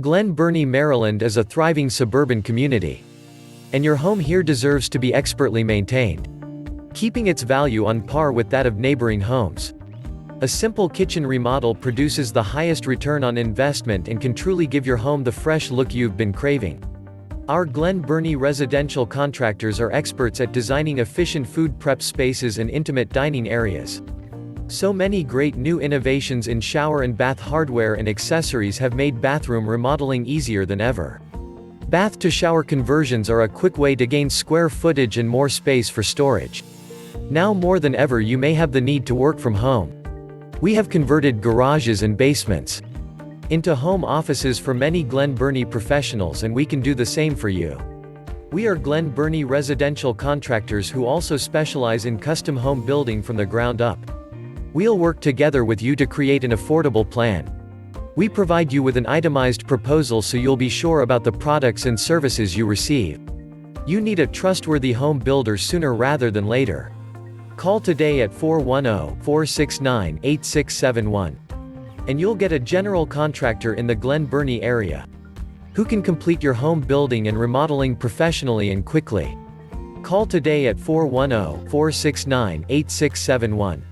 Glen Burnie, Maryland is a thriving suburban community. And your home here deserves to be expertly maintained, keeping its value on par with that of neighboring homes. A simple kitchen remodel produces the highest return on investment and can truly give your home the fresh look you've been craving. Our Glen Burnie residential contractors are experts at designing efficient food prep spaces and intimate dining areas. So many great new innovations in shower and bath hardware and accessories have made bathroom remodeling easier than ever. Bath-to-shower conversions are a quick way to gain square footage and more space for storage. Now more than ever you may have the need to work from home. We have converted garages and basements into home offices for many Glen Burnie professionals, and we can do the same for you. We are Glen Burnie residential contractors who also specialize in custom home building from the ground up. We'll work together with you to create an affordable plan. We provide you with an itemized proposal so you'll be sure about the products and services you receive. You need a trustworthy home builder sooner rather than later. Call today at 410-469-8671. And you'll get a general contractor in the Glen Burnie area who can complete your home building and remodeling professionally and quickly. Call today at 410-469-8671.